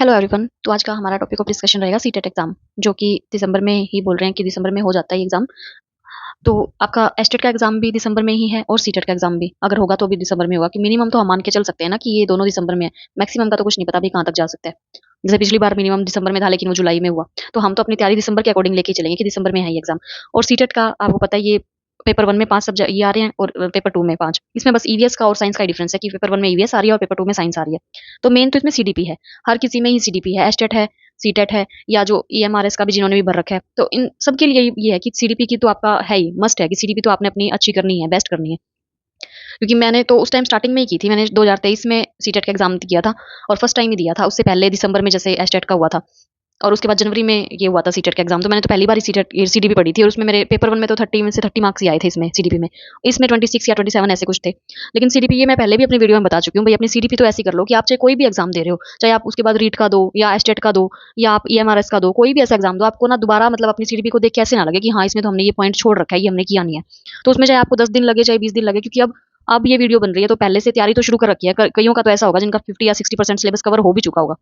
Hello everyone. तो आज का हमारा टॉपिक ऑफ डिस्कशन रहेगा सीटेट एग्जाम, जो कि दिसंबर में ही बोल रहे हैं कि दिसंबर में हो जाता है एग्जाम। तो आपका एस्टेट का एग्जाम भी दिसंबर में ही है और सीटेट का एग्जाम भी अगर होगा तो भी दिसंबर में होगा, कि मिनिमम तो हम मान के चल सकते हैं ना कि ये दोनों दिसंबर में है। मैक्सिमम का तो कुछ नहीं पता अभी कहाँ तक जा सकता है। जैसे पिछली बार मिनिमम दिसंबर में था लेकिन वो जुलाई में हुआ। तो हम तो अपनी तैयारी दिसंबर के अकॉर्डिंग लेके चलेंगे कि दिसंबर में है ये एग्जाम। और सीटेट का आपको पता है, ये पेपर वन में 5 सब्जेक्ट ये आ रहे हैं और पेपर टू में 5। इसमें बस ईवीएस का और साइंस का डिफरेंस है कि पेपर वन में ईवीएस आ रही है और पेपर टू में साइंस आ रही है। तो मेन तो इसमें सीडीपी है। हर किसी में ही सीडीपी है, एस्टेट है, सीटेट है, या जो ईएमआरएस का भी जिन्होंने भी भर रखा है। तो इन सबके लिए ये है कि सीडीपी की तो आपका है ही, मस्ट है कि सीडीपी तो आपने अपनी अच्छी करनी है, बेस्ट करनी है। क्योंकि मैंने तो उस टाइम स्टार्टिंग में ही की थी, मैंने 2023 में सीटेट का एग्जाम दिया था और फर्स्ट टाइम ही दिया था। उससे पहले दिसंबर में जैसे एस्टेट का हुआ था और उसके बाद जनवरी में ये हुआ था सीटेट का एग्जाम। तो मैंने तो पहली बार ही सीटेट सीडीपी पढ़ी थी और उसमें मेरे पेपर वन में तो 30 में से 30 मार्क्स ही आए थे इसमें सीडीपी में। इसमें 26 या 27 ऐसे कुछ थे। लेकिन सीडीपी ये मैं पहले भी अपनी वीडियो में बता चुकी हूँ भाई, अपनी सीडीपी तो ऐसी कर लो कि आप चाहे कोई भी एग्जाम दे रहे हो, चाहे आप उसके बाद रीट का दो या एस्टेट का दो या आप ईएमआरएस का दो, कोई भी ऐसा एग्जाम दो, आपको ना दोबारा मतलब अपनी सीडीपी को देख के ऐसे ना लगे कि हाँ इसमें तो हमने ये पॉइंट छोड़ रखा है, ये हमने किया नहीं है। तो उसमें चाहे आपको 10 दिन लगे चाहे 20 दिन लगे, क्योंकि अब ये वीडियो बन रही है तो पहले से तैयारी तो शुरू कर रखी है। कईयों का तो ऐसा होगा जिनका 50 या 60% सिलेबस कवर हो भी चुका होगा।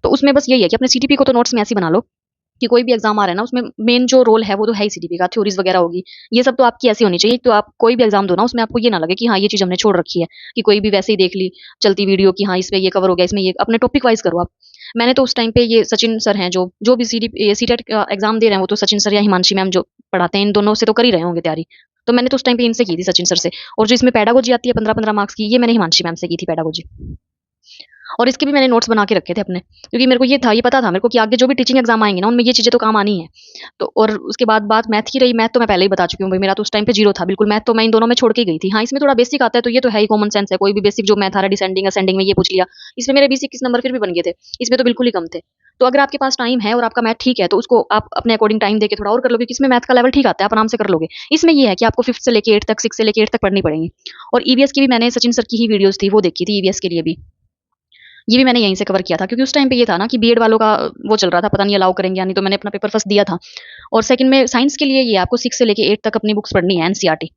तो उसमें बस यही है कि अपने सीटीपी को तो नोट्स में ऐसे ही बना लो कि कोई भी एग्जाम आ रहा है ना उसमें मेन जो रोल है वो तो है ही सीटीपी का। थ्योरीज वगैरह होगी, ये सब तो आपकी ऐसी होनी चाहिए। तो आप कोई भी एग्जाम दो ना, उसमें आपको ये ना लगे कि हाँ ये चीज हमने छोड़ रखी है, कि कोई भी वैसे ही देख ली चलती वीडियो कि हाँ इसमें ये कवर हो गया, इसमें ये अपने टॉपिक वाइज करो आप। मैंने तो उस टाइम पे ये सचिन सर हैं जो जो भी सीटेट का एग्जाम दे रहे हैं, वो तो सचिन सर या हिमांशी मैम जो पढ़ाते हैं, इन दोनों से तो कर ही रहे होंगे तैयारी। तो मैंने तो उस टाइम पे इनसे की थी, सचिन सर से। और जो इसमें पेडागोजी आती है 15-15 मार्क्स की, ये मैंने हिमांशी मैम से की थी पेडागोजी। और इसके भी मैंने नोट्स बना के रखे थे अपने, क्योंकि मेरे को ये था, ये पता था मेरे को कि आगे जो भी टीचिंग एग्जाम आएंगे ना उनमें ये चीजें तो काम आनी है। तो और उसके बाद बात मैथ की रही, मैथ तो मैं पहले ही बता चुकी हूँ भाई, मेरा तो उस टाइम पे जीरो था बिल्कुल। मैथ तो मैं इन दोनों में छोड़ के गई थी। हाँ इसमें थोड़ा बेसिक आता है तो ये तो है ही, कॉमन सेंस है, कोई भी बेसिक जो मैथ आ रहा है डिसेंडिंग असेंडिंग में ये पूछ लिया। इसमें मेरे 20-21 नंबर फिर भी बन गए थे, इसमें तो बिल्कुल ही कम थे। तो अगर आपके पास टाइम है और आपका मैथ ठीक है तो उसको आप अपने अकॉर्डिंग टाइम देके थोड़ा और कर लोगे, इसमें मैथ का लेवल ठीक आता है, आप आराम से कर लोगे। इसमें ये है कि आपको 5th से लेके 8 तक, 6 से लेके 8 तक पढ़नी पड़ेगी। और ईवीएस की भी मैंने सचिन सर की ही वीडियोस थी वो देखी थी, ईवीएस के लिए भी ये भी मैंने यहीं से कवर किया था। क्योंकि उस टाइम पे ये था ना कि बीएड वालों का वो चल रहा था, पता नहीं अलाउ करेंगे या नहीं। तो मैंने अपना पेपर फर्स्ट दिया था। और सेकंड में साइंस के लिए ये आपको 6 से लेके 8 तक अपनी बुक्स पढ़नी है, एनसीईआरटी।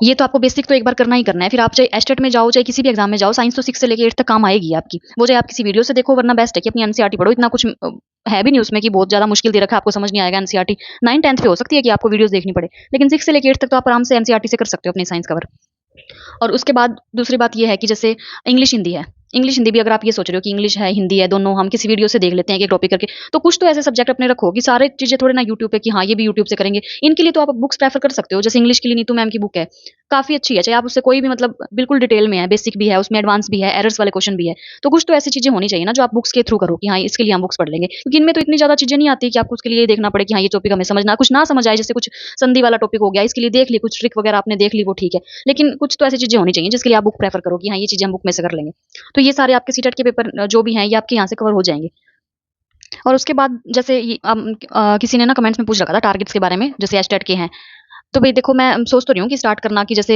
ये तो आपको बेसिक तो एक बार करना ही करना है। फिर आप चाहे एस्टेट में जाओ चाहे किसी भी एग्जाम में जाओ, साइंस तो 6 से लेके 8 तक काम आएगी आपकी। वो चाहे आप किसी वीडियो से देखो, वरना बेस्ट है कि अपनी एनसीईआरटी पढ़ो। इतना कुछ है भी नहीं उसमें कि बहुत ज्यादा मुश्किल दे रखा है, आपको समझ नहीं आएगा एनसीईआरटी। 9th-10th पे हो सकती है कि आपको वीडियोस देखनी पड़े, लेकिन 6 से लेके 8 तक तो आप आराम से एनसीईआरटी से कर सकते हो अपनी साइंस कवर। और उसके बाद दूसरी बात ये है कि जैसे इंग्लिश हिंदी है, इंग्लिश हिंदी भी अगर आप ये सोच रहे हो कि इंग्लिश है हिंदी है दोनों हम किसी वीडियो से देख लेते हैं एक टॉपिक करके, तो कुछ तो ऐसे सब्जेक्ट अपने रखो कि सारे चीजें थोड़े ना यूट्यूब पे कि हाँ ये भी यूट्यूब से करेंगे। इनके लिए तो आप बुक्स प्रेफर कर सकते हो। जैसे इंग्लिश के लिए नीतू मैम की बुक है, काफी अच्छी है, चाहे आप उससे कोई भी मतलब बिल्कुल डिटेल में है, बेसिक भी है उसमें, एडवांस भी है, एरर्स वाले क्वेश्चन भी है। तो कुछ तो ऐसी चीजें होनी चाहिए ना जो आप बुक्स के थ्रू करो कि हाँ इसके लिए हम बुक्स पढ़ लेंगे। क्योंकि इनमें तो इतनी ज्यादा चीजें नहीं आती कि आपको उसके लिए ये देखना पड़े कि हाँ ये टॉपिक हमें समझना, कुछ ना समझ आए, जैसे कुछ संधि वाला टॉपिक हो गया, इसके लिए देख ली कुछ ट्रिक वगैरह आपने देख ली वो ठीक है। लेकिन कुछ तो ऐसी चीजें होनी चाहिए जिसके लिए आप बुक प्रेफर करो कि हाँ ये चीजें हम बुक में से कर लेंगे। तो ये सारे आपके सीटेट के पेपर जो भी हैं ये आपके यहाँ से कवर हो जाएंगे। और उसके बाद जैसे किसी ने ना कमेंट्स में पूछ रखा था टारगेट्स के बारे में, जैसे एस्टेट के हैं। तो भाई देखो, मैं सोच तो रही हूँ कि स्टार्ट करना कि जैसे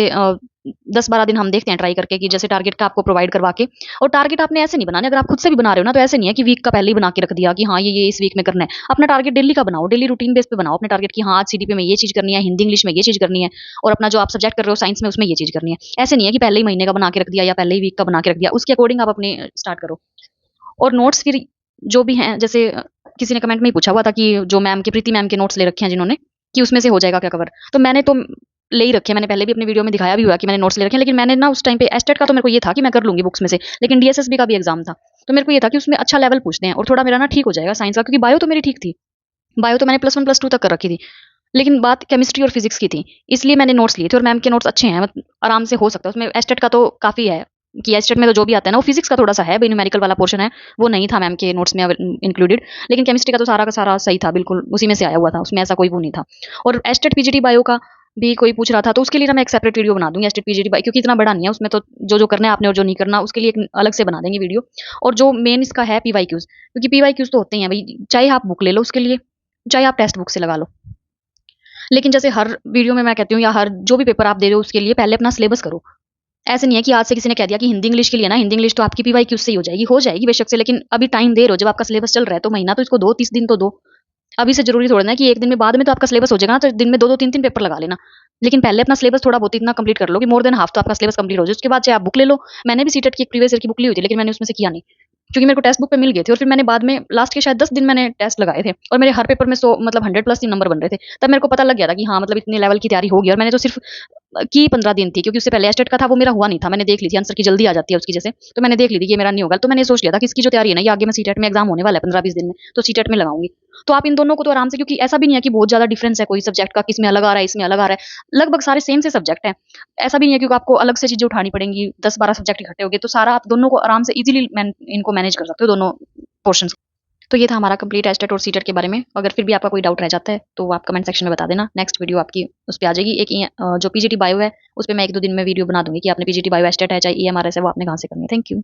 10-12 दिन हम देखते हैं ट्राई करके कि जैसे टारगेट का आपको प्रोवाइड करवा के। और टारगेट आपने ऐसे नहीं बनाने, अगर आप खुद से भी बना रहे हो ना तो ऐसे नहीं है कि वीक का पहले ही बना के रख दिया कि हाँ ये इस वीक में करना है। अपना टारगेट डेली का बनाओ, डेली रूटीन बेस पे बनाओ अपने टारगेट की, हाँ आज सीडीपी में ये चीज करनी है, हिंदी इंग्लिश में ये चीज करनी है, और अपना जो आप सब्जेक्ट कर रहे हो साइंस में उसमें ये चीज करनी है। ऐसे नहीं है कि पहले ही महीने का बना के रख दिया या पहले ही वीक का बना के रख दिया, उसके अकॉर्डिंग आप अपने स्टार्ट करो। और नोट्स फिर जो भी हैं, जैसे किसी ने कमेंट में ही पूछा हुआ था कि जो मैम के प्रीति मैम के नोट्स ले रखे हैं जिन्होंने, कि उसमें से हो जाएगा क्या कवर। तो मैंने तो ले ही रखे हैं, मैंने पहले भी अपनी वीडियो में दिखाया भी हुआ कि मैंने नोट्स ले रखे हैं। लेकिन मैंने ना उस टाइम पे एस्टेट का तो मेरे को ये था कि मैं कर लूंगी बुक्स में से, लेकिन डीएसएसबी का भी एग्जाम था तो मेरे को ये था कि उसमें अच्छा लेवल पूछते हैं और थोड़ा मेरा ना ठीक हो जाएगा साइंस का, क्योंकि बायो तो मेरी ठीक थी। बायो तो मैंने +1 +2 तक कर रखी थी, लेकिन बात केमिस्ट्री और फिजिक्स की थी, इसलिए मैंने नोट्स लिए थे। और मैम के नोट्स अच्छे हैं, आराम से हो सकता है। उसमें एस्टेट का तो काफी है कि एस्टेट में तो जो भी आता है ना वो फिजिक्स का थोड़ा सा है, न्यूमेरिकल वाला पोर्शन है वो नहीं था मैम के नोट्स में इंक्लूडेड। लेकिन केमिस्ट्री का सारा सही था, बिल्कुल उसी में से आया हुआ था, उसमें ऐसा कोई वो नहीं था। और एस्टेट पीजीटी बायो का भी कोई पूछ रहा था तो उसके लिए ना मैं एक सेपरेट वीडियो बना दूंगी एस्टेट पीजीटी बायो, क्योंकि इतना बड़ा नहीं है उसमें, तो जो जो करना है आपने और जो नहीं करना उसके लिए एक अलग से बना देंगे वीडियो। और जो मेन इसका है पीवाईक्यूज, क्योंकि पीवाईक्यूज तो होते ही हैं भाई, चाहे आप बुक ले लो उसके लिए, चाहे आप टेक्स्ट बुक से लगा लो। लेकिन जैसे हर वीडियो में मैं कहती हूँ या हर जो भी पेपर आप दे रहे हो उसके लिए पहले अपना सिलेबस करो। ऐसे नहीं है कि आज से किसी ने कह दिया कि हिंदी इंग्लिश के लिए ना, हिंदी इंग्लिश तो आपकी पीवाईक्यू से ही हो जाएगी बेशक से, लेकिन अभी टाइम दे रहे हो, जब आपका सिलेबस चल रहा है तो महीना तो इसको दो, 30 दिन तो दो। अभी से जरूरी थोड़ा ना कि एक दिन में, बाद में तो आपका सिलेबस हो जाएगा ना, तो दिन में 2-2 3-3 पेपर लगा लेना। लेकिन पहले अपना सिलेबस थोड़ा बहुत इतना कंप्लीट कर लो कि मोर देन हाफ तो आपका सिलेबस कंप्लीट हो जाए। उसके बाद चाहे आप बुक ले लो। मैंने भी सीटेट की एक प्रीवियस ईयर की बुक ली हुई थी, लेकिन मैंने उसमें से किया नहीं। क्योंकि मेरे को टेस्ट बुक पे मिल गए थे और फिर मैंने बाद में लास्ट के शायद 10 दिन मैंने टेस्ट लगाए थे और मेरे हर पेपर में 100 मतलब 100 प्लस ही नंबर बन रहे थे। तब मेरे को पता लग गया था कि हाँ, मतलब इतने लेवल की तैयारी होगी और मैंने तो सिर्फ की 15 दिन थी, क्योंकि उससे पहले एस्टेट का था वो मेरा हुआ नहीं था। मैंने देख ली थी आंसर की जल्दी आ जाती है उसकी जैसे, तो मैंने देख ली थी कि ये मेरा नहीं होगा। तो मैंने सोच लिया था कि इसकी जो तैयारी है ना, ये आगे में सीटेट में एग्जाम होने वाला है 15-20 दिन में, तो सीटेट में लगाऊंगी। तो आप इन दोनों को तो आराम से, क्योंकि ऐसा भी नहीं है कि बहुत ज्यादा डिफरेंस है कोई सब्जेक्ट का, किसमें अलग आ रहा है इसमें अलग आ रहा है, लगभग सारे सेम से सब्जेक्ट है। ऐसा भी नहीं है क्योंकि आपको अलग से चीजें उठानी पड़ेंगी, 10-12 सब्जेक्ट इकट्ठे हो गए तो सारा आप दोनों को आराम से इजीली इनको मैनेज कर सकते हो दोनों पोर्शन। तो ये था हमारा कंप्लीट एस्टेट और सीटेट के बारे में। अगर फिर भी आपका कोई डाउट रह जाता है तो आप कमेंट सेक्शन में बता देना। नेक्स्ट वीडियो आपकी उस पे आ जाएगी। एक जो पीजीटी बायो है उस पे मैं 1-2 दिन में वीडियो बना दूंगी कि आपने पीजीटी बायो एस्टेट है चाहे ईएमआरएस है वो आपने कहाँ से करनी है। Thank you.